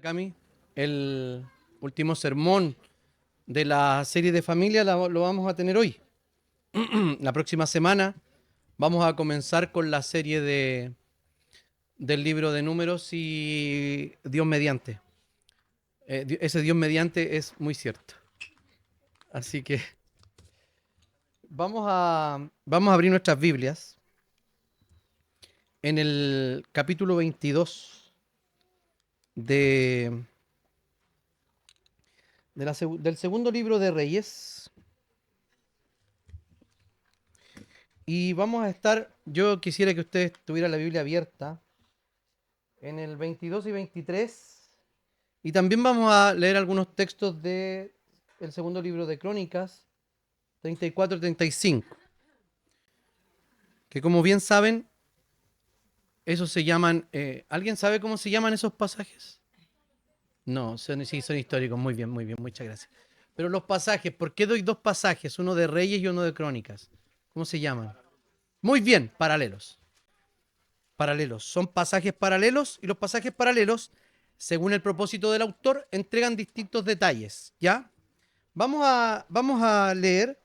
Cami, el último sermón de la serie de familia lo vamos a tener hoy. La próxima semana vamos a comenzar con la serie del libro de números y Dios mediante. Ese Dios mediante es muy cierto. Así que vamos a abrir nuestras Biblias en el capítulo 22 de, del segundo libro de Reyes. Y vamos a estar, yo quisiera que ustedes tuvieran la Biblia abierta en el 22 y 23. Y también vamos a leer algunos textos del segundo libro de Crónicas, 34 y 35. Que como bien saben, esos se llaman... ¿alguien sabe cómo se llaman esos pasajes? No, sí, son históricos. Muy bien, muchas gracias. Pero los pasajes, ¿por qué doy dos pasajes? Uno de Reyes y uno de Crónicas. ¿Cómo se llaman? Muy bien, paralelos. Paralelos. Son pasajes paralelos y los pasajes paralelos, según el propósito del autor, entregan distintos detalles. ¿Ya? Vamos a leer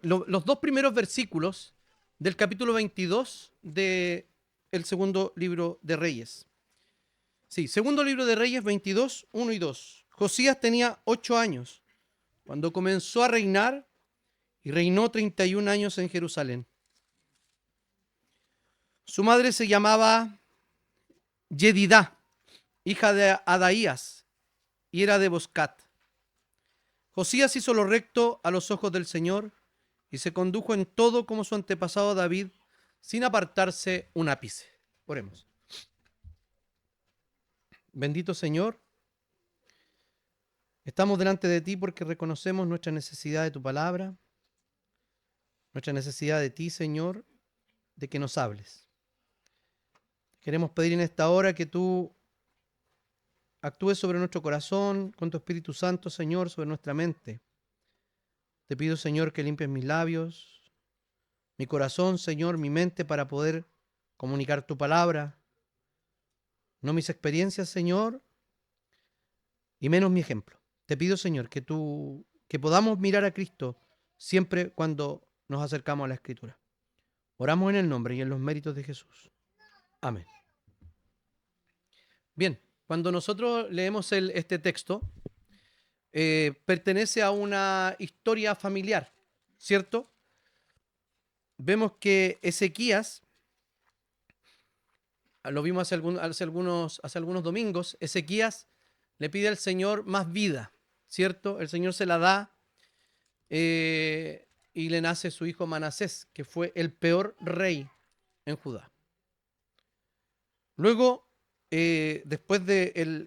los dos primeros versículos del capítulo 22 del segundo libro de Reyes. Sí, segundo libro de Reyes 22, 1 y 2. Josías tenía 8 años cuando comenzó a reinar y reinó 31 años en Jerusalén. Su madre se llamaba Yedidá, hija de Adaías, y era de Boscat. Josías hizo lo recto a los ojos del Señor y se condujo en todo como su antepasado David, sin apartarse un ápice. Oremos. Bendito Señor, estamos delante de ti porque reconocemos nuestra necesidad de tu palabra, nuestra necesidad de ti, Señor, de que nos hables. Queremos pedir en esta hora que tú actúes sobre nuestro corazón con tu Espíritu Santo, Señor, sobre nuestra mente. Te pido, Señor, que limpies mis labios, mi corazón, Señor, mi mente, para poder comunicar tu palabra. No mis experiencias, Señor, y menos mi ejemplo. Te pido, Señor, que podamos mirar a Cristo siempre cuando nos acercamos a la Escritura. Oramos en el nombre y en los méritos de Jesús. Amén. Bien, cuando nosotros leemos este texto, pertenece a una historia familiar, ¿cierto? Vemos que Ezequías, lo vimos hace algunos domingos, Ezequías le pide al Señor más vida, ¿cierto? El Señor se la da y le nace su hijo Manasés, que fue el peor rey en Judá. Luego, después de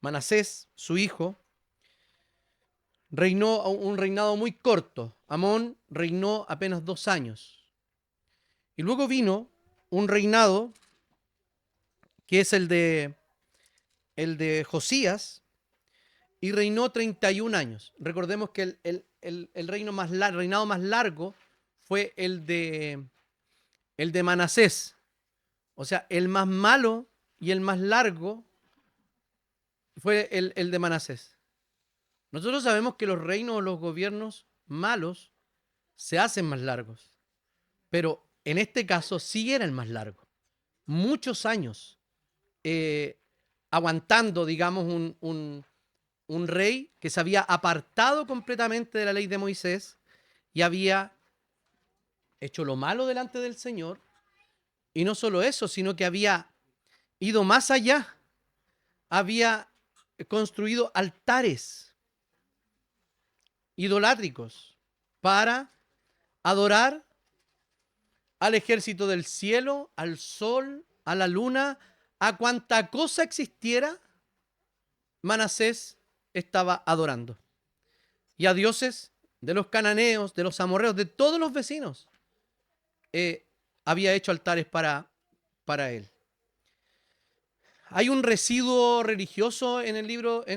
Manasés, su hijo, reinó un reinado muy corto. Amón reinó apenas 2 años. Y luego vino un reinado que es el de Josías, y reinó 31 años. Recordemos que el reinado más largo fue el de Manasés. O sea, el más malo y el más largo fue el de Manasés. Nosotros sabemos que los reinos o los gobiernos malos se hacen más largos, pero en este caso sí era el más largo. Muchos años aguantando, digamos, un rey que se había apartado completamente de la ley de Moisés y había hecho lo malo delante del Señor. Y no solo eso, sino que había ido más allá. Había construido altares idolátricos para adorar al ejército del cielo, al sol, a la luna, a cuanta cosa existiera. Manasés estaba adorando. Y a dioses de los cananeos, de los amorreos, de todos los vecinos, había hecho altares para él. Hay un residuo religioso en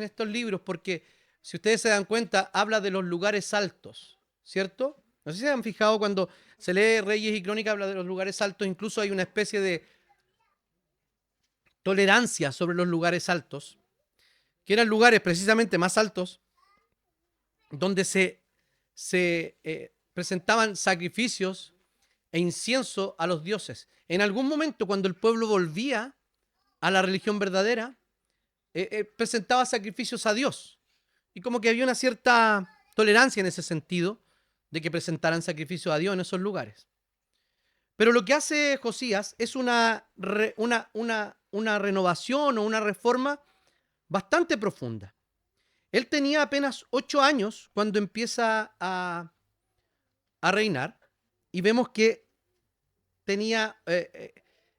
estos libros, porque si ustedes se dan cuenta, habla de los lugares altos, ¿cierto? No sé si se han fijado cuando se lee Reyes y Crónicas, habla de los lugares altos, incluso hay una especie de tolerancia sobre los lugares altos, que eran lugares precisamente más altos, donde se presentaban sacrificios e incienso a los dioses. En algún momento, cuando el pueblo volvía a la religión verdadera, presentaba sacrificios a Dios. Y como que había una cierta tolerancia en ese sentido, de que presentaran sacrificios a Dios en esos lugares. Pero lo que hace Josías es una renovación o una reforma bastante profunda. Él tenía apenas 8 años cuando empieza a reinar, y vemos que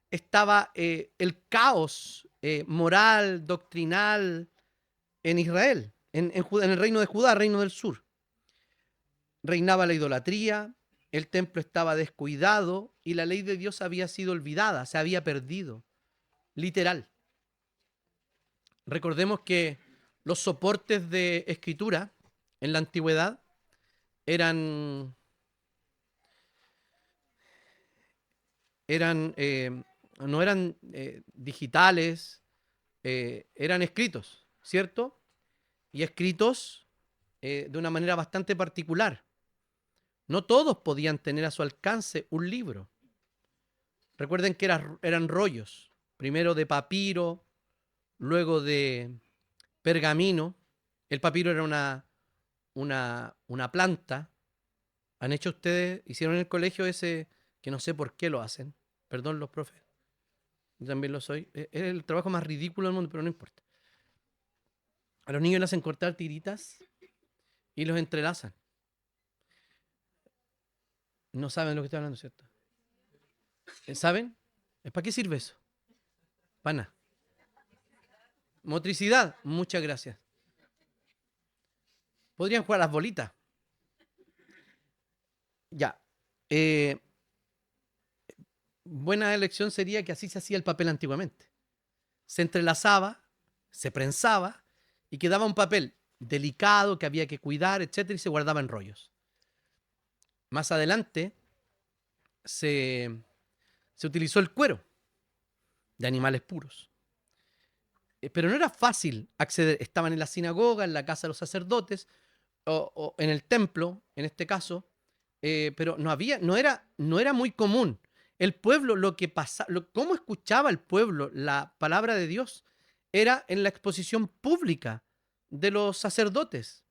estaba el caos moral, doctrinal en Israel, en el reino de Judá, reino del sur. Reinaba la idolatría, el templo estaba descuidado y la ley de Dios había sido olvidada, se había perdido, literal. Recordemos que los soportes de escritura en la antigüedad eran no eran digitales, eran escritos, ¿cierto? Y escritos de una manera bastante particular. No todos podían tener a su alcance un libro. Recuerden que eran rollos, primero de papiro, luego de pergamino. El papiro era una planta. ¿Han hecho ustedes, hicieron en el colegio ese, que no sé por qué lo hacen? Perdón los profes, yo también lo soy. Es el trabajo más ridículo del mundo, pero no importa. A los niños les hacen cortar tiritas y los entrelazan. No saben lo que estoy hablando, ¿cierto? ¿Saben? ¿Para qué sirve eso? Para nada. Motricidad, muchas gracias. Podrían jugar a las bolitas. Ya. Buena elección sería que así se hacía el papel antiguamente. Se entrelazaba, se prensaba y quedaba un papel delicado que había que cuidar, etcétera, y se guardaba en rollos. Más adelante se utilizó el cuero de animales puros. Pero no era fácil acceder. Estaban en la sinagoga, en la casa de los sacerdotes, o en el templo, en este caso, pero no era muy común. El pueblo, lo que pasa, cómo escuchaba el pueblo la palabra de Dios era en la exposición pública de los sacerdotes.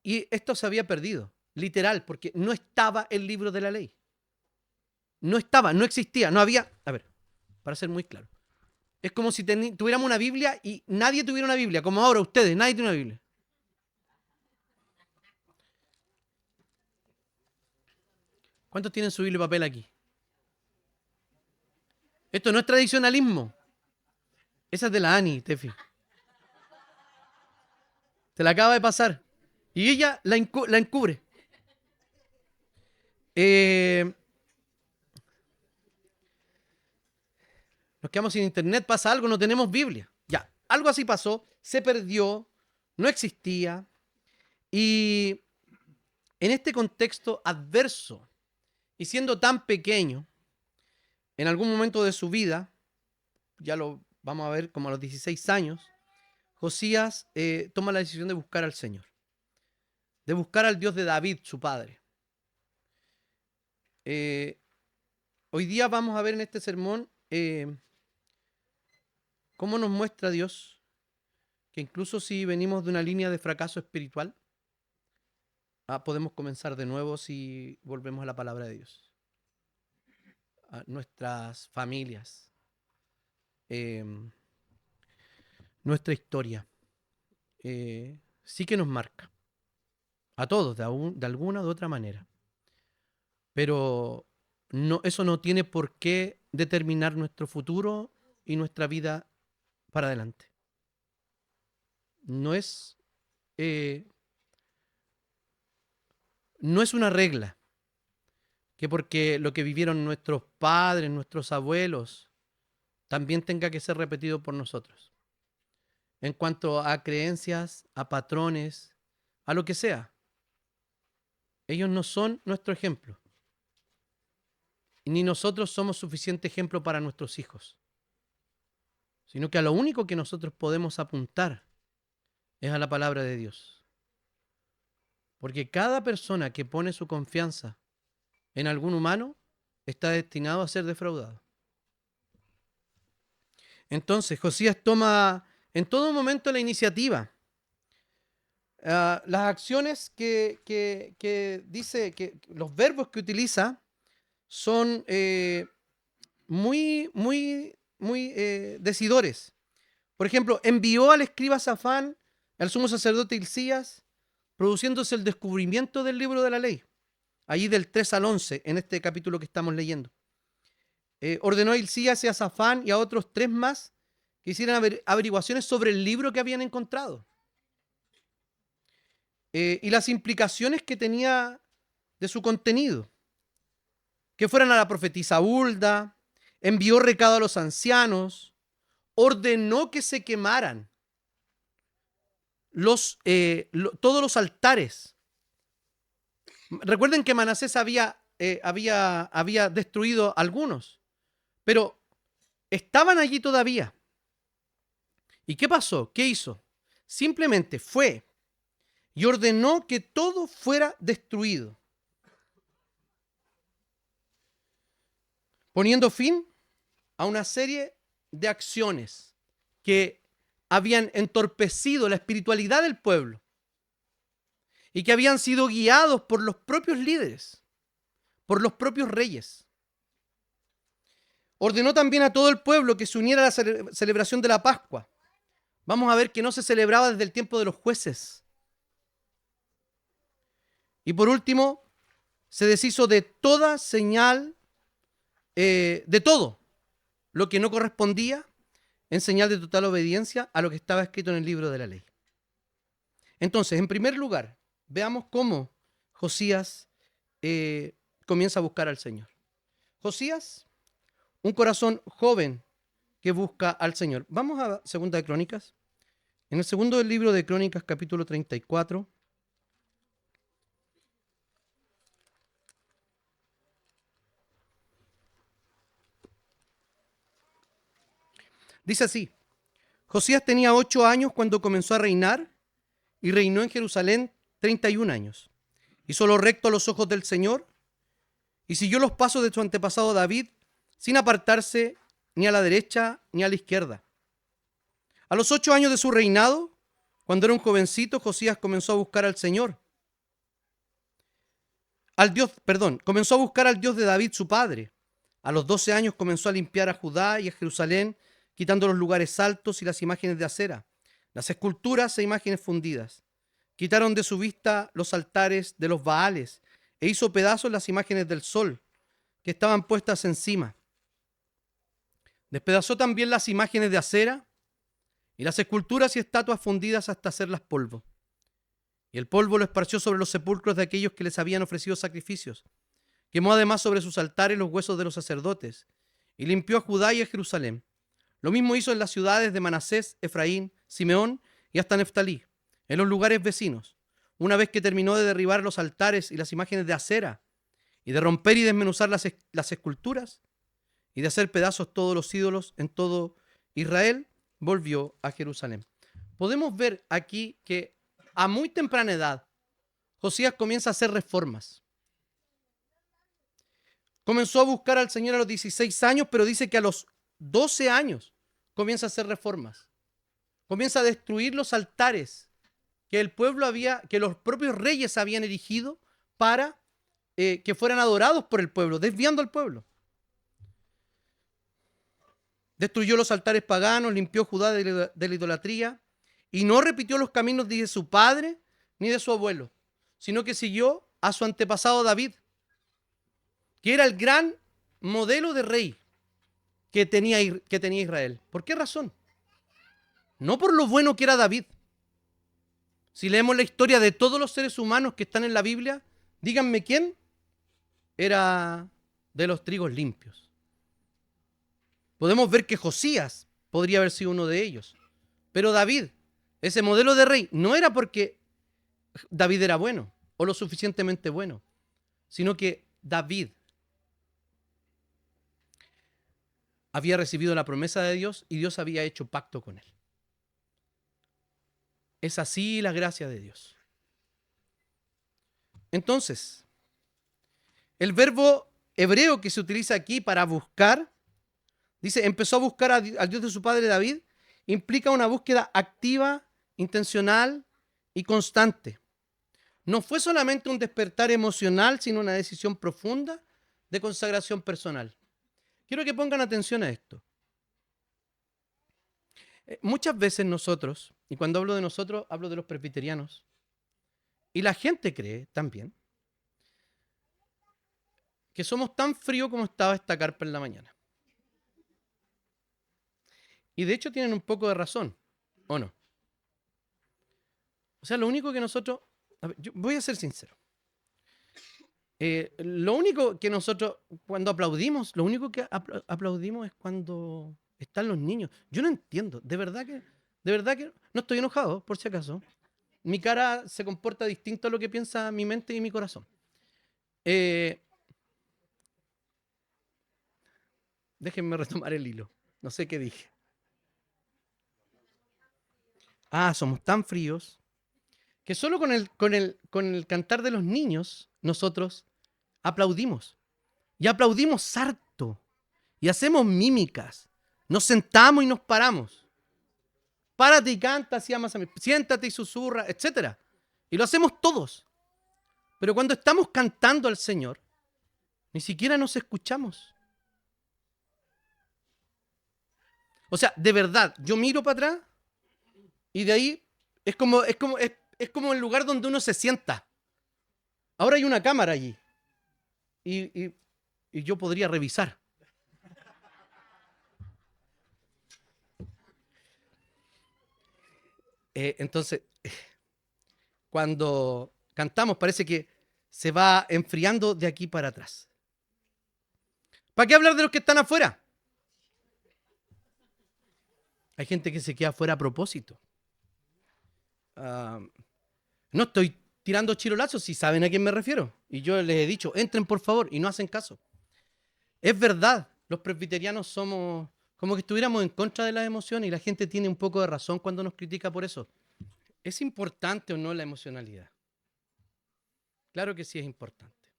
Y esto se había perdido, literal, porque no estaba el libro de la ley. No estaba, no existía, no había. A ver, para ser muy claro. Es como si tuviéramos una Biblia y nadie tuviera una Biblia, como ahora ustedes, nadie tiene una Biblia. ¿Cuántos tienen su Biblia de papel aquí? Esto no es tradicionalismo. Esa es de la Ani, Tefi. Se la acaba de pasar. Y ella la encubre. Nos quedamos sin internet, pasa algo, no tenemos Biblia. Ya, algo así pasó, se perdió, no existía. Y en este contexto adverso, y siendo tan pequeño, en algún momento de su vida, ya lo vamos a ver como a los 16 años, Josías toma la decisión de buscar al Señor, de buscar al Dios de David, su padre. Hoy día vamos a ver en este sermón cómo nos muestra Dios que incluso si venimos de una línea de fracaso espiritual, podemos comenzar de nuevo si volvemos a la palabra de Dios. A nuestras familias, nuestra historia, sí que nos marca. A todos, de alguna u otra manera. Pero eso no tiene por qué determinar nuestro futuro y nuestra vida para adelante. No es una regla que porque lo que vivieron nuestros padres, nuestros abuelos, también tenga que ser repetido por nosotros. En cuanto a creencias, a patrones, a lo que sea. Ellos no son nuestro ejemplo. Ni nosotros somos suficiente ejemplo para nuestros hijos. Sino que a lo único que nosotros podemos apuntar es a la palabra de Dios. Porque cada persona que pone su confianza en algún humano está destinado a ser defraudado. Entonces, Josías toma en todo momento la iniciativa. Las acciones que dice, que los verbos que utiliza son muy decidores. Por ejemplo, envió al escriba Safán, al sumo sacerdote Hilcías, produciéndose el descubrimiento del libro de la ley. Allí del 3 al 11, en este capítulo que estamos leyendo. Ordenó a Hilcías y a Safán y a otros 3 más que hicieran averiguaciones sobre el libro que habían encontrado. Y las implicaciones que tenía de su contenido. Que fueran a la profetisa Hulda, envió recado a los ancianos, ordenó que se quemaran todos los altares. Recuerden que Manasés había destruido algunos, pero estaban allí todavía. ¿Y qué pasó? ¿Qué hizo? Simplemente fue y ordenó que todo fuera destruido, poniendo fin a una serie de acciones que habían entorpecido la espiritualidad del pueblo y que habían sido guiados por los propios líderes, por los propios reyes. Ordenó también a todo el pueblo que se uniera a la celebración de la Pascua. Vamos a ver que no se celebraba desde el tiempo de los jueces. Y por último, se deshizo de toda señal, de todo lo que no correspondía en señal de total obediencia a lo que estaba escrito en el libro de la ley. Entonces, en primer lugar, veamos cómo Josías comienza a buscar al Señor. Josías, un corazón joven que busca al Señor. Vamos a Segunda de Crónicas. En el segundo del libro de Crónicas, capítulo 34. Dice así: Josías tenía 8 años cuando comenzó a reinar y reinó en Jerusalén 31 años. Hizo lo recto a los ojos del Señor y siguió los pasos de su antepasado David sin apartarse ni a la derecha ni a la izquierda. A los 8 años de su reinado, cuando era un jovencito, Josías comenzó a buscar al Señor. Comenzó a buscar al Dios de David, su padre. A los 12 años comenzó a limpiar a Judá y a Jerusalén, quitando los lugares altos y las imágenes de acera, las esculturas e imágenes fundidas. Quitaron de su vista los altares de los Baales e hizo pedazos las imágenes del sol que estaban puestas encima. Despedazó también las imágenes de acera y las esculturas y estatuas fundidas hasta hacerlas polvo. Y el polvo lo esparció sobre los sepulcros de aquellos que les habían ofrecido sacrificios. Quemó además sobre sus altares los huesos de los sacerdotes y limpió a Judá y a Jerusalén. Lo mismo hizo en las ciudades de Manasés, Efraín, Simeón y hasta Neftalí, en los lugares vecinos. Una vez que terminó de derribar los altares y las imágenes de acera, y de romper y desmenuzar las esculturas, y de hacer pedazos todos los ídolos en todo Israel, volvió a Jerusalén. Podemos ver aquí que a muy temprana edad, Josías comienza a hacer reformas. Comenzó a buscar al Señor a los 16 años, pero dice que a los 12 años comienza a hacer reformas. Comienza a destruir los altares que el pueblo que los propios reyes habían erigido para que fueran adorados por el pueblo, desviando al pueblo. Destruyó los altares paganos, limpió Judá de la idolatría y no repitió los caminos ni de su padre ni de su abuelo, sino que siguió a su antepasado David, que era el gran modelo de rey que tenía Israel. ¿Por qué razón? No por lo bueno que era David. Si leemos la historia de todos los seres humanos que están en la Biblia, díganme quién era de los trigos limpios. Podemos ver que Josías podría haber sido uno de ellos. Pero David, ese modelo de rey, no era porque David era bueno, o lo suficientemente bueno, sino que David había recibido la promesa de Dios y Dios había hecho pacto con él. Es así la gracia de Dios. Entonces, el verbo hebreo que se utiliza aquí para buscar, dice, empezó a buscar al Dios de su padre David, implica una búsqueda activa, intencional y constante. No fue solamente un despertar emocional, sino una decisión profunda de consagración personal. Quiero que pongan atención a esto. Muchas veces nosotros, y cuando hablo de nosotros, hablo de los presbiterianos, y la gente cree también que somos tan fríos como estaba esta carpa en la mañana. Y de hecho tienen un poco de razón, ¿o no? O sea, lo único que nosotros... A ver, yo voy a ser sincero. Lo único que nosotros, cuando aplaudimos, lo único que aplaudimos es cuando están los niños. Yo no entiendo, de verdad que no estoy enojado, por si acaso. Mi cara se comporta distinto a lo que piensa mi mente y mi corazón. Déjenme retomar el hilo. No sé qué dije. Somos tan fríos que solo con el cantar de los niños nosotros aplaudimos. Y aplaudimos harto. Y hacemos mímicas. Nos sentamos y nos paramos. Párate y canta, siéntate y susurra, etc. Y lo hacemos todos. Pero cuando estamos cantando al Señor, ni siquiera nos escuchamos. O sea, de verdad, yo miro para atrás y de ahí es como el lugar donde uno se sienta. Ahora hay una cámara allí. Y yo podría revisar. Entonces, cuando cantamos parece que se va enfriando de aquí para atrás. ¿Para qué hablar de los que están afuera? Hay gente que se queda afuera a propósito. No estoy tirando chirolazos, si saben a quién me refiero. Y yo les he dicho, entren por favor, y no hacen caso. Es verdad, los presbiterianos somos como que estuviéramos en contra de las emociones y la gente tiene un poco de razón cuando nos critica por eso. ¿Es importante o no la emocionalidad? Claro que sí es importante.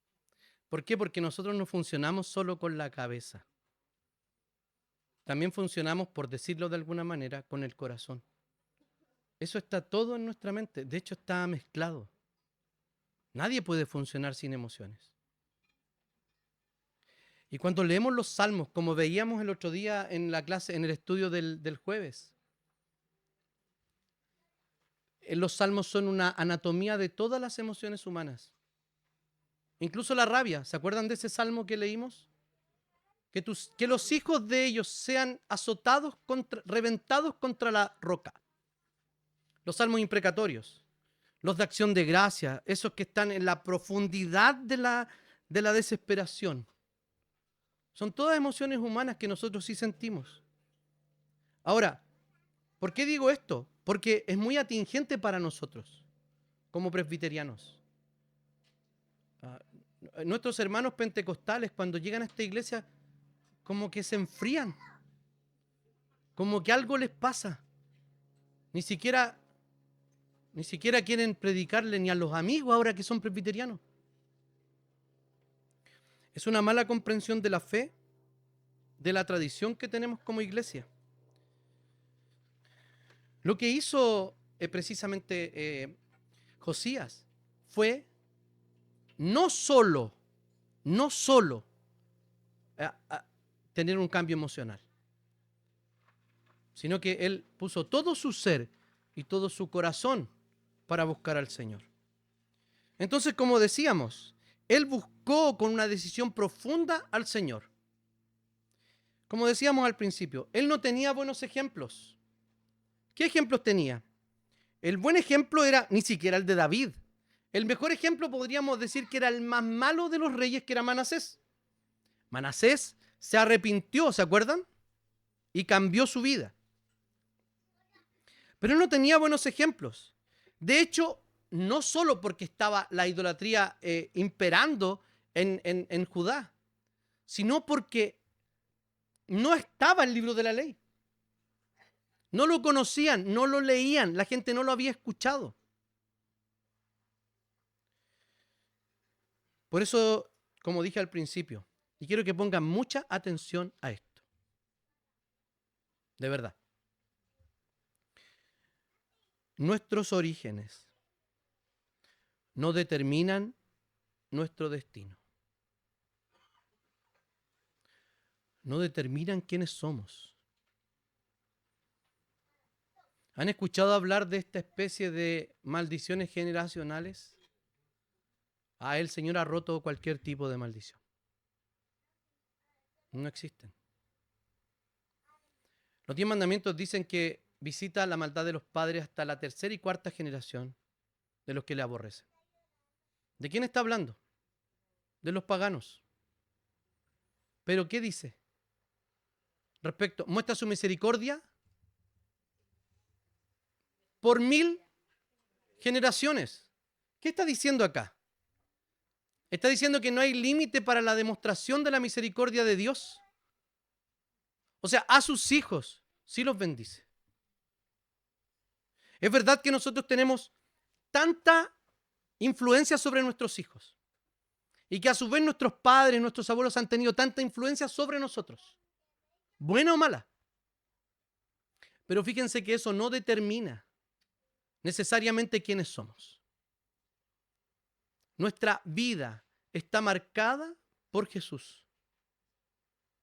¿Por qué? Porque nosotros no funcionamos solo con la cabeza. También funcionamos, por decirlo de alguna manera, con el corazón. Eso está todo en nuestra mente. De hecho, está mezclado. Nadie puede funcionar sin emociones. Y cuando leemos los salmos, como veíamos el otro día en la clase, en el estudio del jueves, los salmos son una anatomía de todas las emociones humanas. Incluso la rabia. ¿Se acuerdan de ese salmo que leímos? Que los hijos de ellos sean azotados, reventados contra la roca. Los salmos imprecatorios. Los de acción de gracia. Esos que están en la profundidad de la desesperación. Son todas emociones humanas que nosotros sí sentimos. Ahora, ¿por qué digo esto? Porque es muy atingente para nosotros, como presbiterianos. Nuestros hermanos pentecostales, cuando llegan a esta iglesia, como que se enfrían. Como que algo les pasa. Ni siquiera quieren predicarle ni a los amigos ahora que son presbiterianos. Es una mala comprensión de la fe, de la tradición que tenemos como iglesia. Lo que hizo precisamente Josías fue no solo tener un cambio emocional, sino que él puso todo su ser y todo su corazón para buscar al Señor. Entonces, como decíamos, él buscó con una decisión profunda al Señor. Como decíamos al principio, él no tenía buenos ejemplos. ¿Qué ejemplos tenía? El buen ejemplo era ni siquiera el de David. El mejor ejemplo podríamos decir que era el más malo de los reyes, que era Manasés. Manasés se arrepintió, ¿se acuerdan? Y cambió su vida. Pero no tenía buenos ejemplos. De hecho, no solo porque estaba la idolatría imperando en Judá, sino porque no estaba el libro de la ley. No lo conocían, no lo leían, la gente no lo había escuchado. Por eso, como dije al principio, y quiero que pongan mucha atención a esto, de verdad. Nuestros orígenes no determinan nuestro destino. No determinan quiénes somos. ¿Han escuchado hablar de esta especie de maldiciones generacionales? El Señor ha roto cualquier tipo de maldición. No existen. Los 10 mandamientos dicen que visita la maldad de los padres hasta la tercera y cuarta generación de los que le aborrecen. ¿De quién está hablando? De los paganos. ¿Pero qué dice? Respecto, muestra su misericordia por 1000 generaciones. ¿Qué está diciendo acá? ¿Está diciendo que no hay límite para la demostración de la misericordia de Dios? O sea, a sus hijos sí los bendice. Es verdad que nosotros tenemos tanta influencia sobre nuestros hijos y que a su vez nuestros padres, nuestros abuelos han tenido tanta influencia sobre nosotros, buena o mala. Pero fíjense que eso no determina necesariamente quiénes somos. Nuestra vida está marcada por Jesús,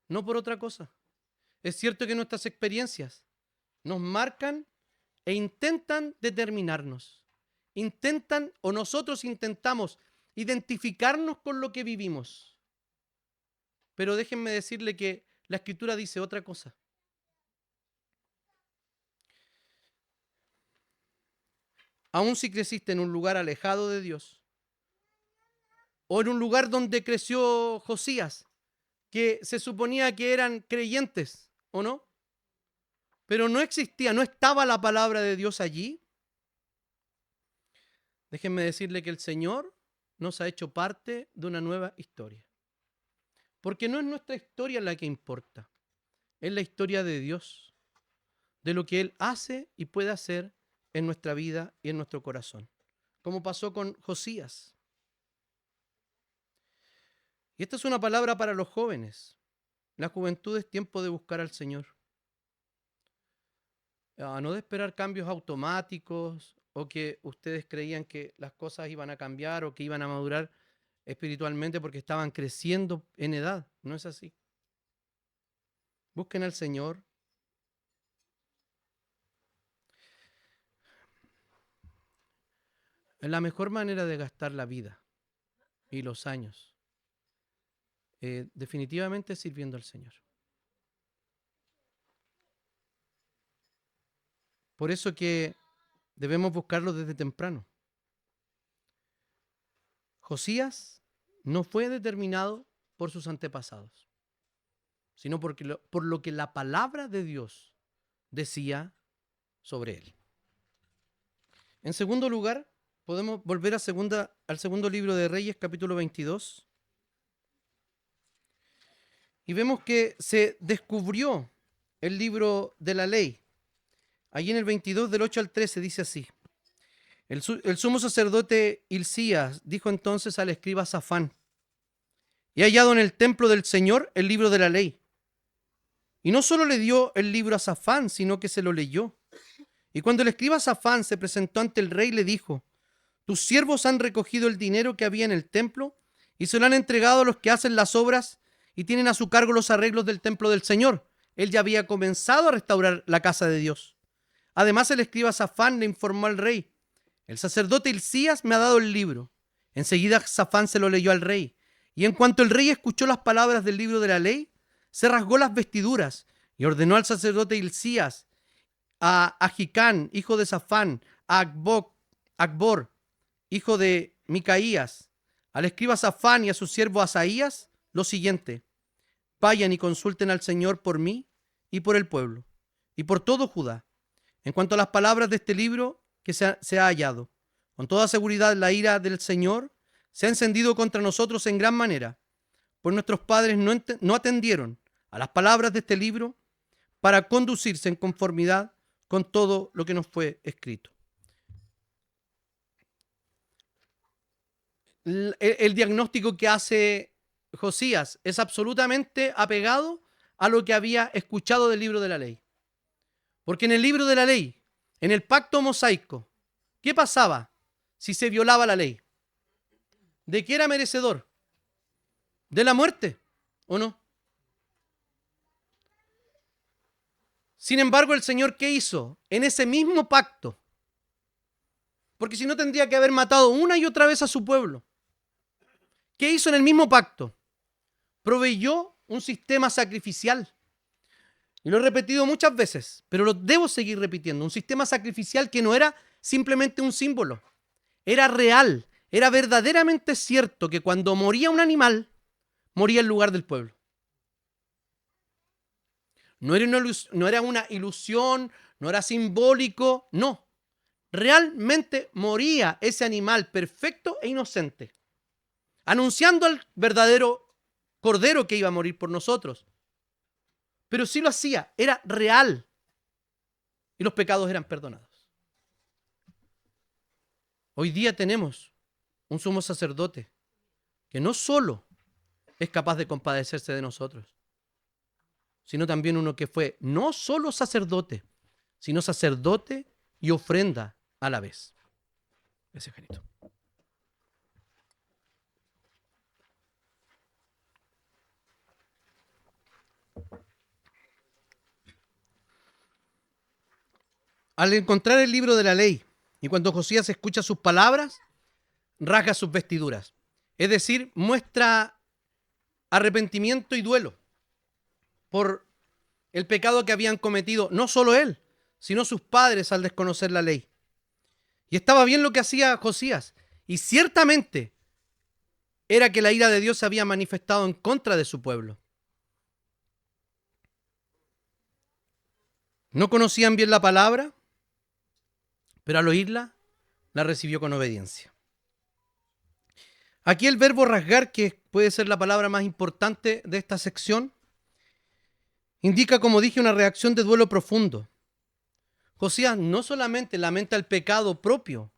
no por otra cosa. Es cierto que nuestras experiencias nos marcan e intentan determinarnos. Intentan o nosotros intentamos identificarnos con lo que vivimos. Pero déjenme decirle que la Escritura dice otra cosa. Aun si creciste en un lugar alejado de Dios, o en un lugar donde creció Josías, que se suponía que eran creyentes, ¿o no? Pero no existía, no estaba la palabra de Dios allí. Déjenme decirle que el Señor nos ha hecho parte de una nueva historia. Porque no es nuestra historia la que importa, es la historia de Dios, de lo que Él hace y puede hacer en nuestra vida y en nuestro corazón, como pasó con Josías. Y esta es una palabra para los jóvenes. La juventud es tiempo de buscar al Señor. No de esperar cambios automáticos o que ustedes creían que las cosas iban a cambiar o que iban a madurar espiritualmente porque estaban creciendo en edad. No es así. Busquen al Señor. Es la mejor manera de gastar la vida y los años. Definitivamente sirviendo al Señor. Por eso que debemos buscarlo desde temprano. Josías no fue determinado por sus antepasados, sino por lo que la palabra de Dios decía sobre él. En segundo lugar, podemos volver al segundo libro de Reyes, capítulo 22, y vemos que se descubrió el libro de la ley. Allí en el 22, del 8 al 13, dice así. El sumo sacerdote Hilcías dijo entonces al escriba Safán: he hallado en el templo del Señor el libro de la ley. Y no solo le dio el libro a Safán, sino que se lo leyó. Y cuando el escriba Safán se presentó ante el rey, le dijo: tus siervos han recogido el dinero que había en el templo y se lo han entregado a los que hacen las obras y tienen a su cargo los arreglos del templo del Señor. Él ya había comenzado a restaurar la casa de Dios. Además, el escriba Safán le informó al rey: el sacerdote Hilcías me ha dado el libro. Enseguida Safán se lo leyó al rey. Y en cuanto el rey escuchó las palabras del libro de la ley, se rasgó las vestiduras y ordenó al sacerdote Hilcías, a Ahicán, hijo de Safán, a Acbor, hijo de Micaías, al escriba Safán y a su siervo Asaías, lo siguiente: vayan y consulten al Señor por mí y por el pueblo y por todo Judá, en cuanto a las palabras de este libro que se ha hallado. Con toda seguridad, la ira del Señor se ha encendido contra nosotros en gran manera, pues nuestros padres no atendieron a las palabras de este libro para conducirse en conformidad con todo lo que nos fue escrito. El diagnóstico que hace Josías es absolutamente apegado a lo que había escuchado del libro de la ley. Porque en el libro de la ley, en el pacto mosaico, ¿qué pasaba si se violaba la ley? ¿De qué era merecedor? ¿De la muerte o no? Sin embargo, el Señor, ¿qué hizo? En ese mismo pacto, porque si no tendría que haber matado una y otra vez a su pueblo. ¿Qué hizo en el mismo pacto? Proveyó un sistema sacrificial. Y lo he repetido muchas veces, pero lo debo seguir repitiendo. Un sistema sacrificial que no era simplemente un símbolo. Era real, era verdaderamente cierto que cuando moría un animal, moría en lugar del pueblo. No era una ilusión, no era simbólico, no. Realmente moría ese animal perfecto e inocente, anunciando al verdadero Cordero que iba a morir por nosotros. Pero sí lo hacía, era real. Y los pecados eran perdonados. Hoy día tenemos un sumo sacerdote que no solo es capaz de compadecerse de nosotros, sino también uno que fue no solo sacerdote, sino sacerdote y ofrenda a la vez. Ese Janito. Al encontrar el libro de la ley y cuando Josías escucha sus palabras, rasga sus vestiduras. Es decir, muestra arrepentimiento y duelo por el pecado que habían cometido no solo él, sino sus padres al desconocer la ley. Y estaba bien lo que hacía Josías. Y ciertamente era que la ira de Dios se había manifestado en contra de su pueblo. No conocían bien la palabra, pero al oírla, la recibió con obediencia. Aquí el verbo rasgar, que puede ser la palabra más importante de esta sección, indica, como dije, una reacción de duelo profundo. Josías no solamente lamenta el pecado propio,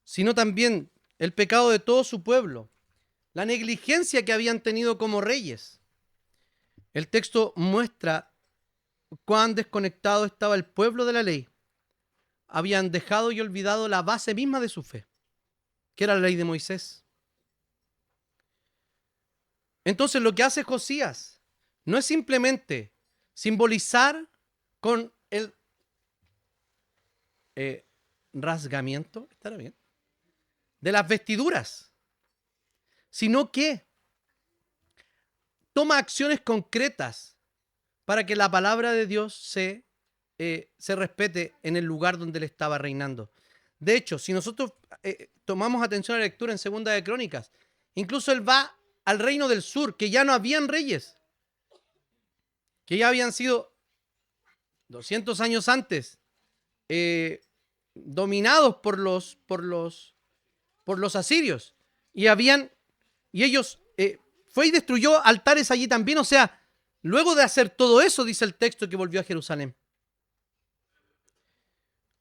sino también el pecado de todo su pueblo, la negligencia que habían tenido como reyes. El texto muestra cuán desconectado estaba el pueblo de la ley. Habían dejado y olvidado la base misma de su fe, que era la ley de Moisés. Entonces lo que hace Josías no es simplemente simbolizar con el rasgamiento, ¿estará bien?, de las vestiduras, sino que toma acciones concretas para que la palabra de Dios se respete en el lugar donde él estaba reinando. De hecho, si nosotros tomamos atención a la lectura en Segunda de Crónicas, incluso él va al reino del sur, que ya no habían reyes, que ya habían sido 200 años antes dominados por los asirios, y ellos fue y destruyó altares allí también. O sea, luego de hacer todo eso, dice el texto, que volvió a Jerusalén.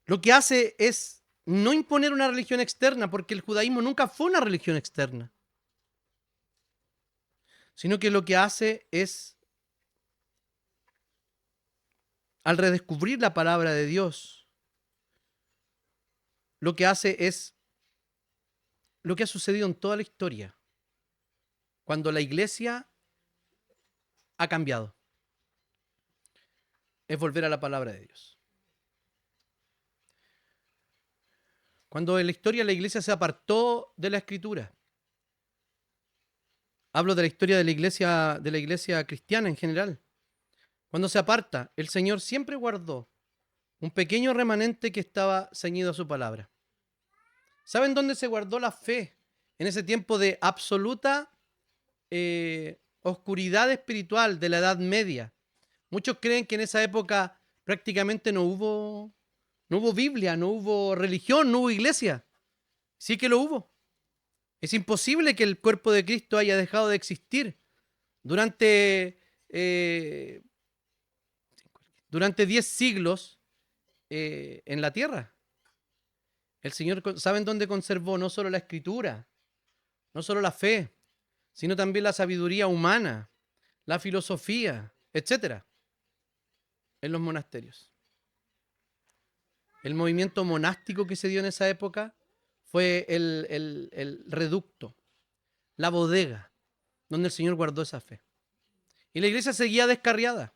Lo que hace es no imponer una religión externa, porque el judaísmo nunca fue una religión externa, sino que lo que hace es, al redescubrir la palabra de Dios, lo que hace es lo que ha sucedido en toda la historia, cuando la iglesia ha cambiado, es volver a la palabra de Dios. Cuando en la historia la iglesia se apartó de la escritura, hablo de la historia de la iglesia cristiana en general. Cuando se aparta, el Señor siempre guardó un pequeño remanente que estaba ceñido a su palabra. ¿Saben dónde se guardó la fe en ese tiempo de absoluta oscuridad espiritual de la Edad Media? Muchos creen que en esa época prácticamente no hubo Biblia, no hubo religión, no hubo iglesia. Sí que lo hubo. Es imposible que el cuerpo de Cristo haya dejado de existir durante, durante 10 siglos en la tierra. El Señor, ¿saben dónde conservó no solo la escritura, no solo la fe, sino también la sabiduría humana, la filosofía, etcétera, en los monasterios? El movimiento monástico que se dio en esa época fue el reducto, la bodega, donde el Señor guardó esa fe. Y la iglesia seguía descarriada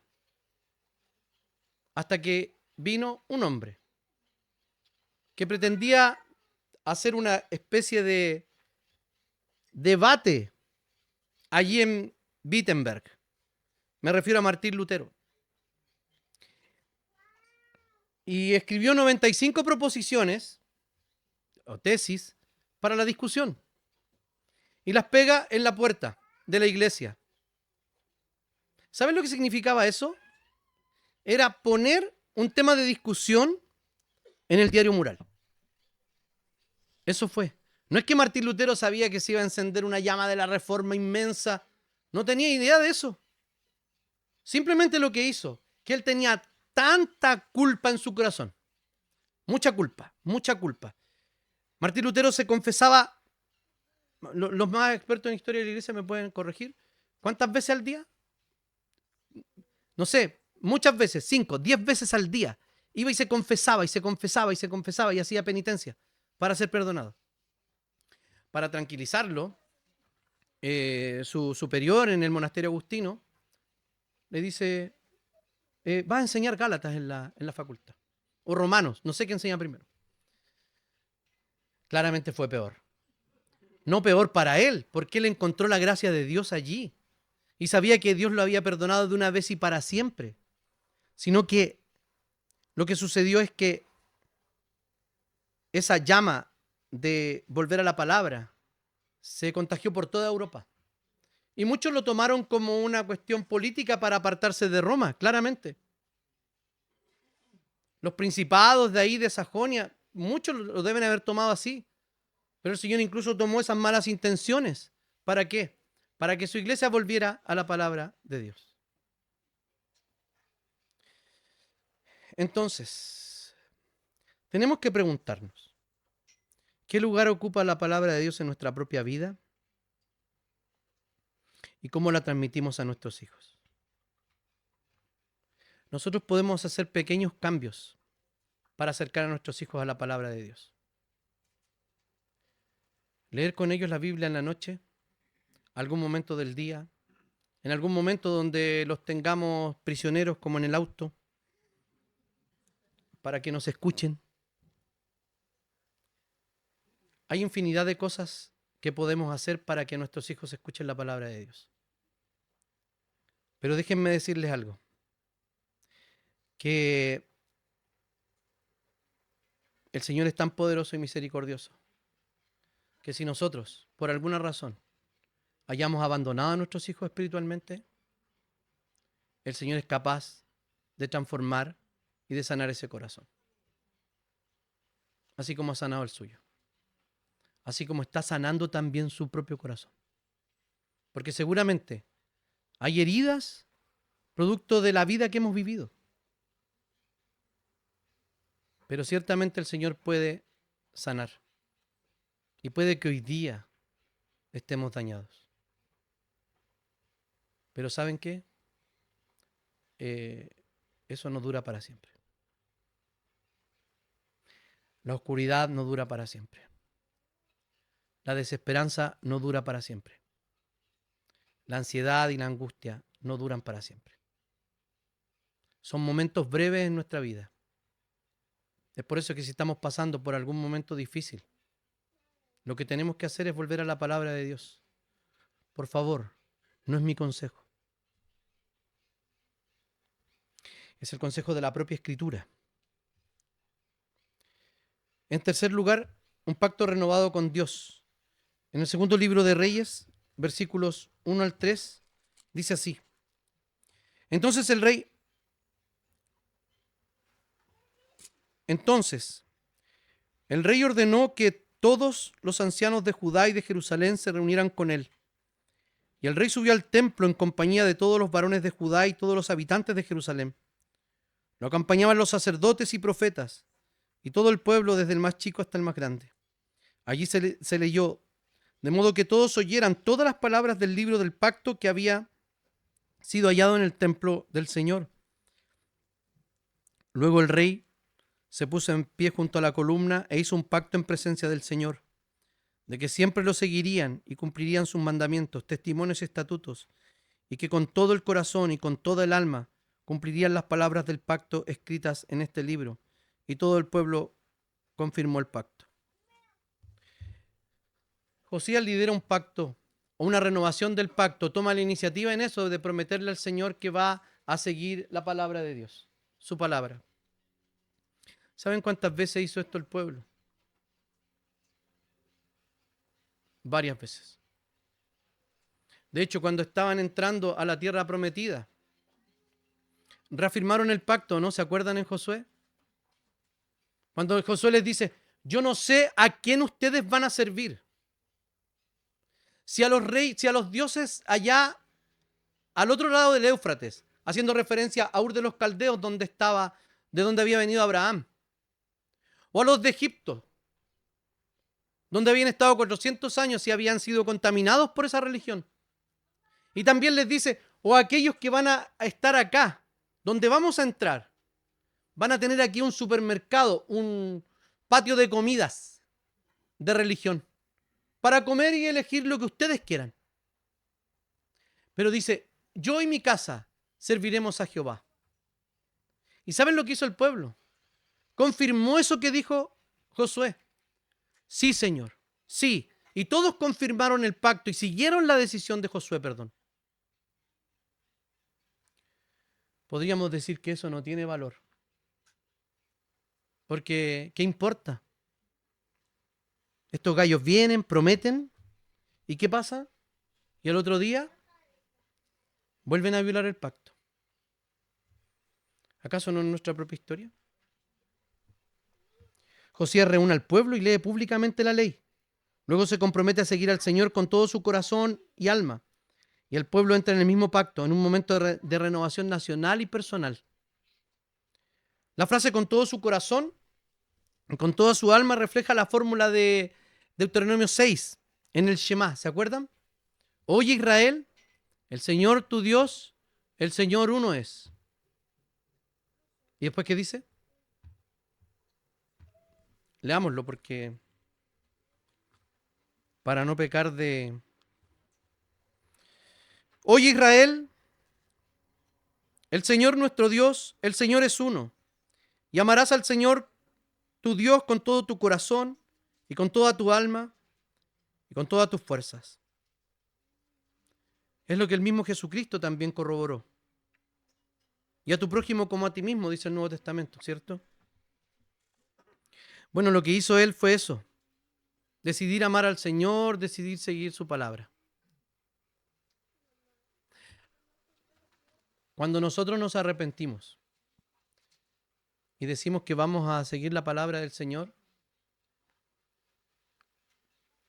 hasta que vino un hombre que pretendía hacer una especie de debate allí en Wittenberg. Me refiero a Martín Lutero. Y escribió 95 proposiciones o tesis para la discusión. Y las pega en la puerta de la iglesia. ¿Saben lo que significaba eso? Era poner un tema de discusión en el diario mural. Eso fue. No es que Martín Lutero sabía que se iba a encender una llama de la reforma inmensa. No tenía idea de eso. Simplemente lo que hizo, que él tenía tanta culpa en su corazón. Mucha culpa, mucha culpa. Martín Lutero se confesaba, los más expertos en historia de la iglesia me pueden corregir, ¿cuántas veces al día? No sé, muchas veces, 5, 10 veces al día. Iba y se confesaba y se confesaba y se confesaba y hacía penitencia para ser perdonado. Para tranquilizarlo, su superior en el monasterio agustino le dice, va a enseñar Gálatas en la facultad. O Romanos, no sé qué enseña primero. Claramente fue peor. No peor para él, porque él encontró la gracia de Dios allí. Y sabía que Dios lo había perdonado de una vez y para siempre. Sino que lo que sucedió es que esa llama de volver a la palabra se contagió por toda Europa. Y muchos lo tomaron como una cuestión política para apartarse de Roma, claramente. Los principados de ahí, de Sajonia, muchos lo deben haber tomado así. Pero el Señor incluso tomó esas malas intenciones. ¿Para qué? Para que su iglesia volviera a la palabra de Dios. Entonces, tenemos que preguntarnos, ¿qué lugar ocupa la palabra de Dios en nuestra propia vida? ¿Y cómo la transmitimos a nuestros hijos? Nosotros podemos hacer pequeños cambios para acercar a nuestros hijos a la palabra de Dios. Leer con ellos la Biblia en la noche, algún momento del día, en algún momento donde los tengamos prisioneros como en el auto, para que nos escuchen. Hay infinidad de cosas que podemos hacer para que nuestros hijos escuchen la palabra de Dios. Pero déjenme decirles algo, que el Señor es tan poderoso y misericordioso, que si nosotros, por alguna razón, hayamos abandonado a nuestros hijos espiritualmente, el Señor es capaz de transformar y de sanar ese corazón. Así como ha sanado el suyo. Así como está sanando también su propio corazón. Porque seguramente hay heridas producto de la vida que hemos vivido. Pero ciertamente el Señor puede sanar. Y puede que hoy día estemos dañados. Pero ¿saben qué? Eso no dura para siempre. La oscuridad no dura para siempre. La desesperanza no dura para siempre. La ansiedad y la angustia no duran para siempre. Son momentos breves en nuestra vida. Es por eso que si estamos pasando por algún momento difícil, lo que tenemos que hacer es volver a la palabra de Dios. Por favor, no es mi consejo. Es el consejo de la propia Escritura. En tercer lugar, un pacto renovado con Dios. En el segundo libro de Reyes, versículos 1 al 3, dice así. Entonces el rey ordenó que todos los ancianos de Judá y de Jerusalén se reunieran con él. Y el rey subió al templo en compañía de todos los varones de Judá y todos los habitantes de Jerusalén. Lo acompañaban los sacerdotes y profetas, y todo el pueblo, desde el más chico hasta el más grande. Allí se leyó, de modo que todos oyeran todas las palabras del libro del pacto que había sido hallado en el templo del Señor. Luego el rey se puso en pie junto a la columna e hizo un pacto en presencia del Señor, de que siempre lo seguirían y cumplirían sus mandamientos, testimonios y estatutos, y que con todo el corazón y con toda el alma cumplirían las palabras del pacto escritas en este libro. Y todo el pueblo confirmó el pacto. Josías lidera un pacto o una renovación del pacto, toma la iniciativa en eso de prometerle al Señor que va a seguir la palabra de Dios, su palabra. ¿Saben cuántas veces hizo esto el pueblo? Varias veces. De hecho, cuando estaban entrando a la tierra prometida, reafirmaron el pacto, ¿no? ¿Se acuerdan en Josué? Cuando Josué les dice, yo no sé a quién ustedes van a servir. Si a los dioses allá al otro lado del Éufrates, haciendo referencia a Ur de los Caldeos, de donde había venido Abraham, o a los de Egipto, donde habían estado 400 años y habían sido contaminados por esa religión. Y también les dice, o a aquellos que van a estar acá, donde vamos a entrar, van a tener aquí un supermercado, un patio de comidas de religión, para comer y elegir lo que ustedes quieran. Pero dice, yo y mi casa serviremos a Jehová. ¿Y saben lo que hizo el pueblo? Confirmó eso que dijo Josué. Sí, Señor, sí. Y todos confirmaron el pacto y siguieron la decisión de Josué, perdón. Podríamos decir que eso no tiene valor. Porque, ¿qué importa? Estos gallos vienen, prometen, ¿y qué pasa? Y el otro día vuelven a violar el pacto. ¿Acaso no es nuestra propia historia? Josías reúne al pueblo y lee públicamente la ley. Luego se compromete a seguir al Señor con todo su corazón y alma. Y el pueblo entra en el mismo pacto, en un momento de renovación nacional y personal. La frase con todo su corazón, con toda su alma, refleja la fórmula de Deuteronomio 6 en el Shema. ¿Se acuerdan? Oye Israel, el Señor tu Dios, el Señor uno es. ¿Y después qué dice? Leámoslo porque para no pecar de... Oye Israel, el Señor nuestro Dios, el Señor es uno. Y amarás al Señor tu Dios con todo tu corazón y con toda tu alma y con todas tus fuerzas. Es lo que el mismo Jesucristo también corroboró. Y a tu prójimo como a ti mismo, dice el Nuevo Testamento, ¿cierto? Bueno, lo que hizo él fue eso. Decidir amar al Señor, decidir seguir su palabra. Cuando nosotros nos arrepentimos y decimos que vamos a seguir la palabra del Señor,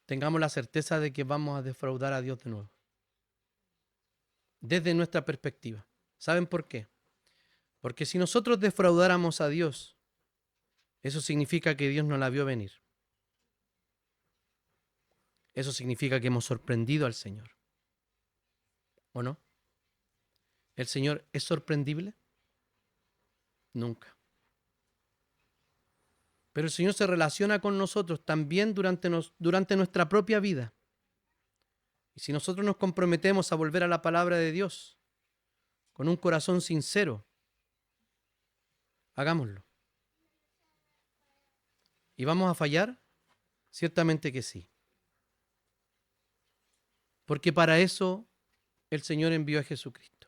tengamos la certeza de que vamos a defraudar a Dios de nuevo. Desde nuestra perspectiva. ¿Saben por qué? Porque si nosotros defraudáramos a Dios, eso significa que Dios no la vio venir. Eso significa que hemos sorprendido al Señor. ¿O no? ¿El Señor es sorprendible? Nunca. Pero el Señor se relaciona con nosotros también durante nuestra propia vida. Y si nosotros nos comprometemos a volver a la palabra de Dios con un corazón sincero, hagámoslo. ¿Y vamos a fallar? Ciertamente que sí. Porque para eso el Señor envió a Jesucristo.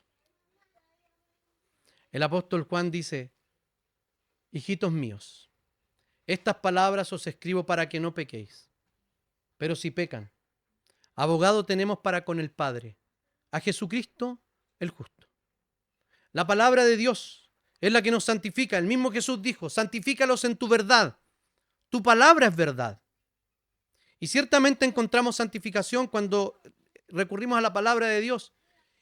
El apóstol Juan dice, hijitos míos, estas palabras os escribo para que no pequéis. Pero si pecan, abogado tenemos para con el Padre, a Jesucristo el justo. La palabra de Dios es la que nos santifica. El mismo Jesús dijo, santifícalos en tu verdad. Tu palabra es verdad. Y ciertamente encontramos santificación cuando recurrimos a la palabra de Dios.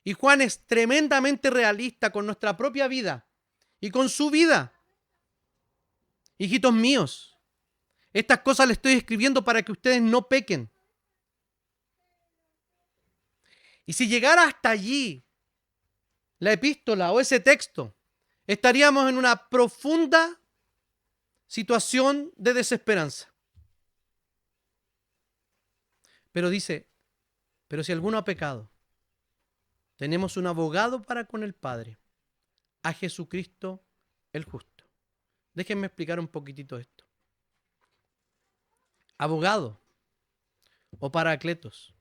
Y Juan es tremendamente realista con nuestra propia vida y con su vida. Hijitos míos, estas cosas les estoy escribiendo para que ustedes no pequen. Y si llegara hasta allí la epístola o ese texto, estaríamos en una profunda situación de desesperanza. Pero dice, pero si alguno ha pecado, tenemos un abogado para con el Padre, a Jesucristo el justo. Déjenme explicar un poquitito esto. Abogado o paracletos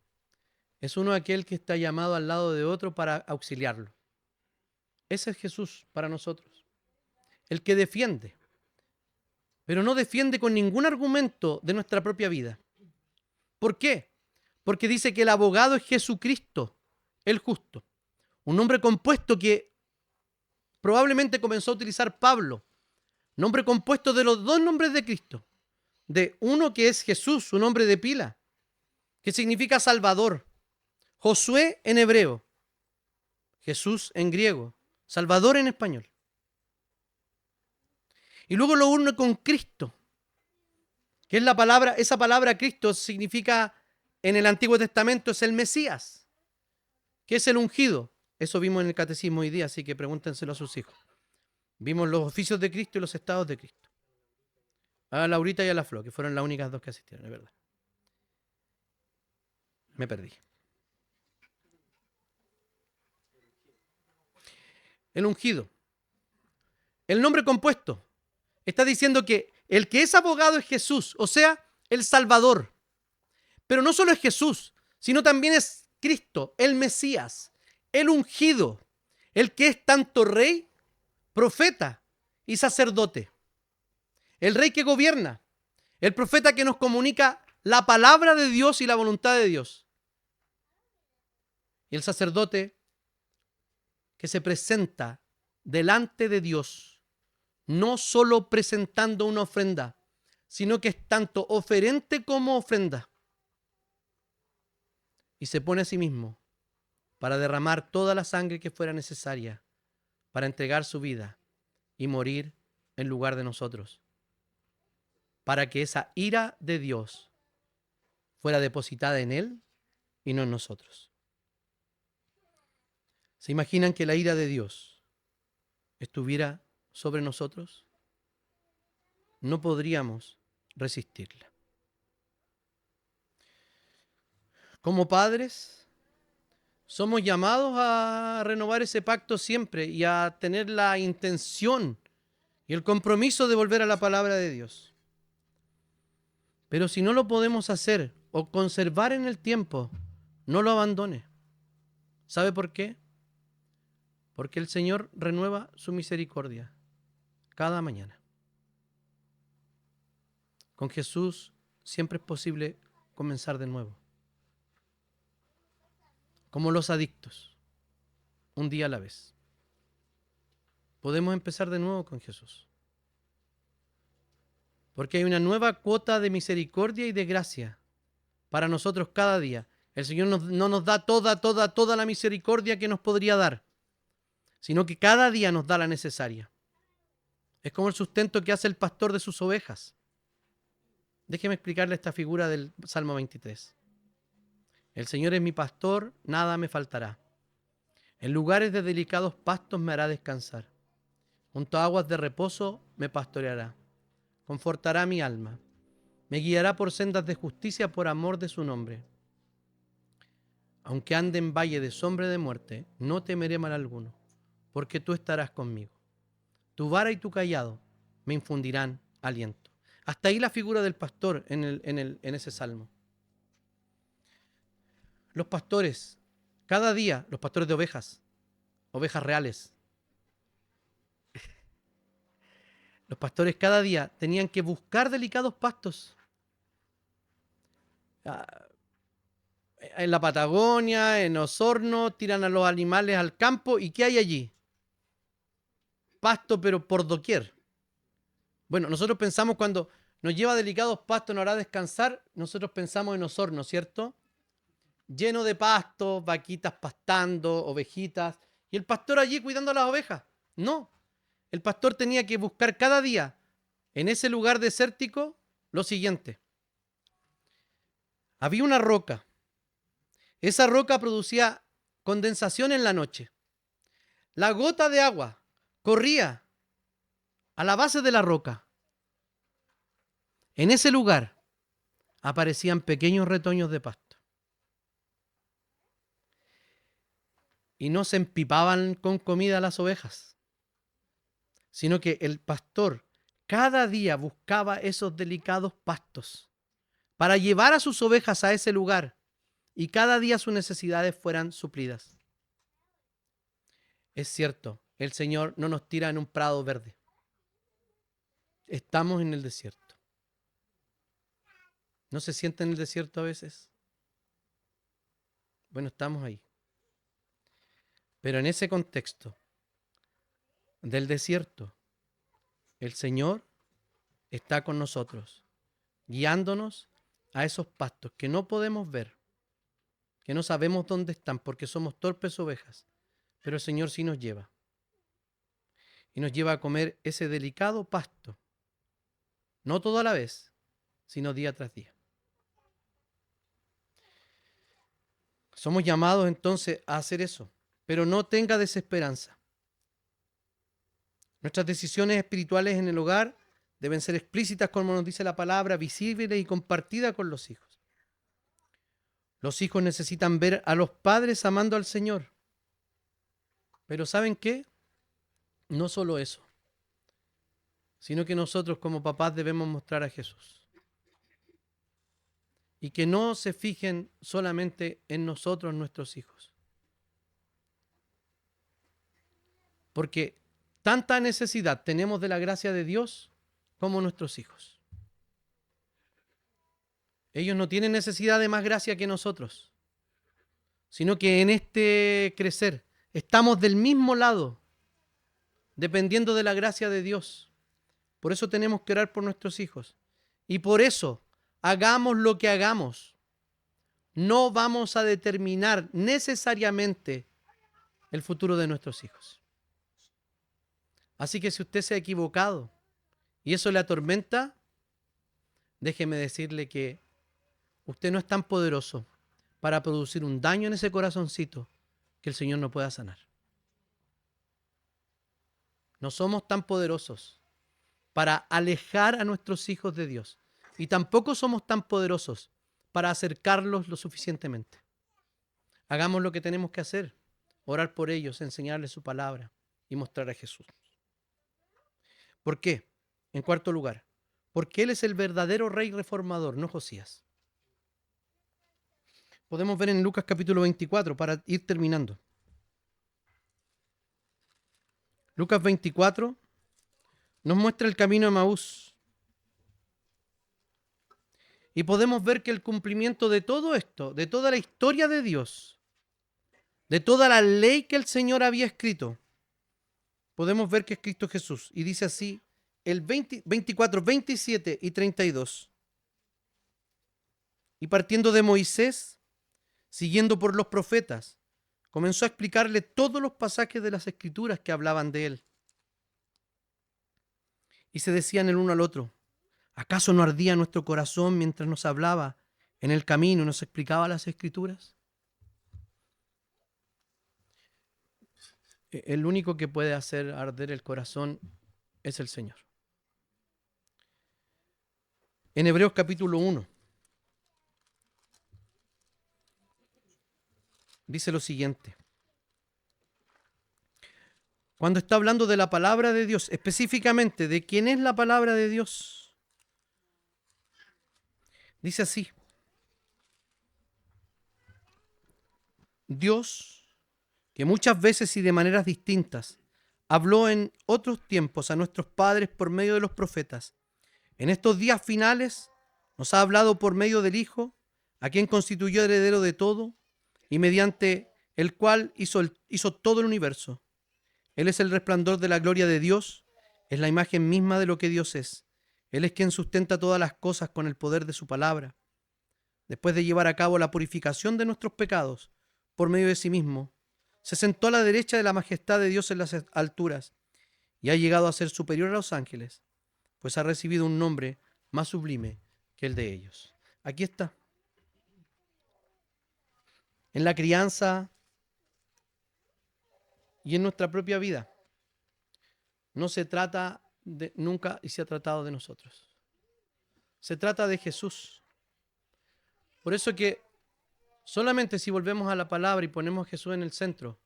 es uno aquel que está llamado al lado de otro para auxiliarlo. Ese es Jesús para nosotros. El que defiende, pero no defiende con ningún argumento de nuestra propia vida. ¿Por qué? Porque dice que el abogado es Jesucristo, el justo. Un nombre compuesto que probablemente comenzó a utilizar Pablo. Nombre compuesto de los dos nombres de Cristo. De uno que es Jesús, su nombre de pila, que significa Salvador. Josué en hebreo. Jesús en griego. Salvador en español. Y luego lo une con Cristo, que es la palabra, esa palabra Cristo significa en el Antiguo Testamento es el Mesías, que es el ungido. Eso vimos en el catecismo hoy día, así que pregúntenselo a sus hijos. Vimos los oficios de Cristo y los estados de Cristo. A Laurita y a la Flo, que fueron las únicas dos que asistieron, es verdad. Me perdí. El ungido. El nombre compuesto. Está diciendo que el que es abogado es Jesús, o sea, el Salvador. Pero no solo es Jesús, sino también es Cristo, el Mesías, el ungido, el que es tanto rey, profeta y sacerdote. El rey que gobierna, el profeta que nos comunica la palabra de Dios y la voluntad de Dios. Y el sacerdote que se presenta delante de Dios, no solo presentando una ofrenda, sino que es tanto oferente como ofrenda. Y se pone a sí mismo para derramar toda la sangre que fuera necesaria para entregar su vida y morir en lugar de nosotros, para que esa ira de Dios fuera depositada en Él y no en nosotros. ¿Se imaginan que la ira de Dios estuviera sobre nosotros? No podríamos resistirla. Como padres, somos llamados a renovar ese pacto siempre y a tener la intención y el compromiso de volver a la palabra de Dios. Pero si no lo podemos hacer o conservar en el tiempo, no lo abandone. ¿Sabe por qué? Porque el Señor renueva su misericordia cada mañana. Con Jesús siempre es posible comenzar de nuevo. Como los adictos, un día a la vez. Podemos empezar de nuevo con Jesús. Porque hay una nueva cuota de misericordia y de gracia para nosotros cada día. El Señor no nos da toda la misericordia que nos podría dar, sino que cada día nos da la necesaria. Es como el sustento que hace el pastor de sus ovejas. Déjeme explicarle esta figura del Salmo 23. El Señor es mi pastor, nada me faltará. En lugares de delicados pastos me hará descansar. Junto a aguas de reposo me pastoreará. Confortará mi alma. Me guiará por sendas de justicia por amor de su nombre. Aunque ande en valle de sombra de muerte, no temeré mal alguno, porque tú estarás conmigo. Tu vara y tu cayado me infundirán aliento. Hasta ahí la figura del pastor en ese salmo. Los pastores, cada día, los pastores de ovejas reales, los pastores cada día tenían que buscar delicados pastos. En la Patagonia, en Osorno, tiran a los animales al campo. ¿Y qué hay allí? Pasto, pero por doquier. Bueno, nosotros pensamos cuando nos lleva a delicados pastos, nos hará descansar, nosotros pensamos en Osorno, ¿cierto? Lleno de pastos, vaquitas pastando, ovejitas, y el pastor allí cuidando a las ovejas. No, el pastor tenía que buscar cada día en ese lugar desértico lo siguiente. Había una roca. Esa roca producía condensación en la noche. La gota de agua corría a la base de la roca. En ese lugar aparecían pequeños retoños de pasto. Y no se empipaban con comida las ovejas, sino que el pastor cada día buscaba esos delicados pastos para llevar a sus ovejas a ese lugar y cada día sus necesidades fueran suplidas. Es cierto, el Señor no nos tira en un prado verde. Estamos en el desierto. ¿No se siente en el desierto a veces? Bueno, estamos ahí. Pero en ese contexto del desierto, el Señor está con nosotros, guiándonos a esos pastos que no podemos ver, que no sabemos dónde están porque somos torpes ovejas, pero el Señor sí nos lleva. Y nos lleva a comer ese delicado pasto, no todo a la vez, sino día tras día. Somos llamados entonces a hacer eso, pero no tenga desesperanza. Nuestras decisiones espirituales en el hogar deben ser explícitas, como nos dice la palabra, visibles y compartidas con los hijos. Los hijos necesitan ver a los padres amando al Señor. Pero ¿saben qué? No solo eso, sino que nosotros como papás debemos mostrar a Jesús. Y que no se fijen solamente en nosotros, nuestros hijos. Porque tanta necesidad tenemos de la gracia de Dios como nuestros hijos. Ellos no tienen necesidad de más gracia que nosotros, sino que en este crecer estamos del mismo lado, dependiendo de la gracia de Dios. Por eso tenemos que orar por nuestros hijos. Y por eso, hagamos lo que hagamos, no vamos a determinar necesariamente el futuro de nuestros hijos. Así que si usted se ha equivocado y eso le atormenta, déjeme decirle que usted no es tan poderoso para producir un daño en ese corazoncito que el Señor no pueda sanar. No somos tan poderosos para alejar a nuestros hijos de Dios. Y tampoco somos tan poderosos para acercarlos lo suficientemente. Hagamos lo que tenemos que hacer. Orar por ellos, enseñarles su palabra y mostrar a Jesús. ¿Por qué? En cuarto lugar, porque Él es el verdadero rey reformador, no Josías. Podemos ver en Lucas capítulo 24 para ir terminando. Lucas 24 nos muestra el camino a Emaús. Y podemos ver que el cumplimiento de todo esto, de toda la historia de Dios, de toda la ley que el Señor había escrito, podemos ver que es Cristo Jesús. Y dice así, el 24, 27 y 32. Y partiendo de Moisés, siguiendo por los profetas, comenzó a explicarle todos los pasajes de las Escrituras que hablaban de él. Y se decían el uno al otro, ¿acaso no ardía nuestro corazón mientras nos hablaba en el camino y nos explicaba las Escrituras? El único que puede hacer arder el corazón es el Señor. En Hebreos capítulo 1 dice lo siguiente. Cuando está hablando de la palabra de Dios, específicamente de quién es la palabra de Dios, dice así: Dios, que muchas veces y de maneras distintas habló en otros tiempos a nuestros padres por medio de los profetas, en estos días finales nos ha hablado por medio del Hijo, a quien constituyó heredero de todo y mediante el cual hizo todo el universo. Él es el resplandor de la gloria de Dios, es la imagen misma de lo que Dios es, Él es quien sustenta todas las cosas con el poder de su palabra. Después de llevar a cabo la purificación de nuestros pecados por medio de sí mismo, se sentó a la derecha de la majestad de Dios en las alturas y ha llegado a ser superior a los ángeles, pues ha recibido un nombre más sublime que el de ellos. Aquí está. En la crianza y en nuestra propia vida. No se trata de nunca y se ha tratado de nosotros. Se trata de Jesús. Por eso que solamente si volvemos a la palabra y ponemos a Jesús en el centro,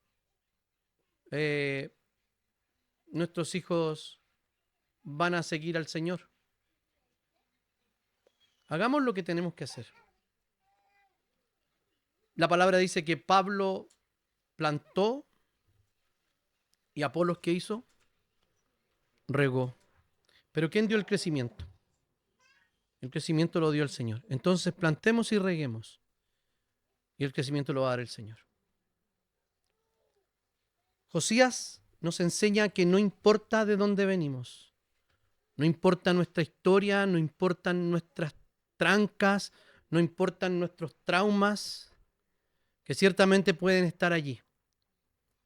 nuestros hijos van a seguir al Señor. Hagamos lo que tenemos que hacer. La palabra dice que Pablo plantó y Apolos, ¿qué hizo? Regó. Pero ¿quién dio el crecimiento? El crecimiento lo dio el Señor. Entonces plantemos y reguemos. Y el crecimiento lo va a dar el Señor. Josías nos enseña que no importa de dónde venimos, no importa nuestra historia, no importan nuestras trancas, no importan nuestros traumas, que ciertamente pueden estar allí.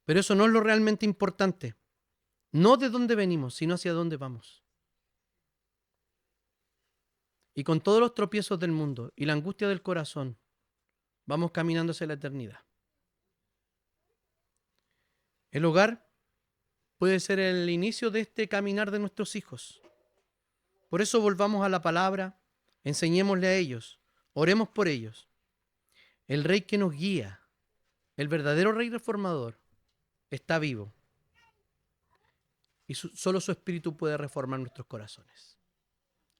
Pero eso no es lo realmente importante. No de dónde venimos, sino hacia dónde vamos. Y con todos los tropiezos del mundo y la angustia del corazón, vamos caminando hacia la eternidad. El hogar puede ser el inicio de este caminar de nuestros hijos. Por eso volvamos a la palabra, enseñémosle a ellos, oremos por ellos. El Rey que nos guía, el verdadero Rey reformador, está vivo. Y solo su Espíritu puede reformar nuestros corazones.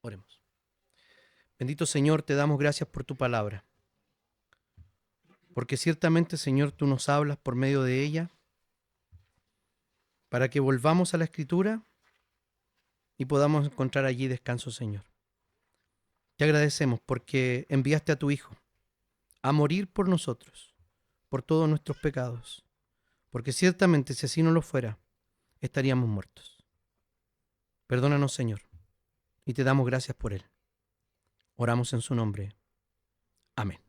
Oremos. Bendito Señor, te damos gracias por tu palabra. Porque ciertamente, Señor, tú nos hablas por medio de ella para que volvamos a la Escritura y podamos encontrar allí descanso, Señor. Te agradecemos porque enviaste a tu Hijo a morir por nosotros, por todos nuestros pecados, porque ciertamente si así no lo fuera, estaríamos muertos. Perdónanos, Señor, y te damos gracias por él. Oramos en su nombre. Amén.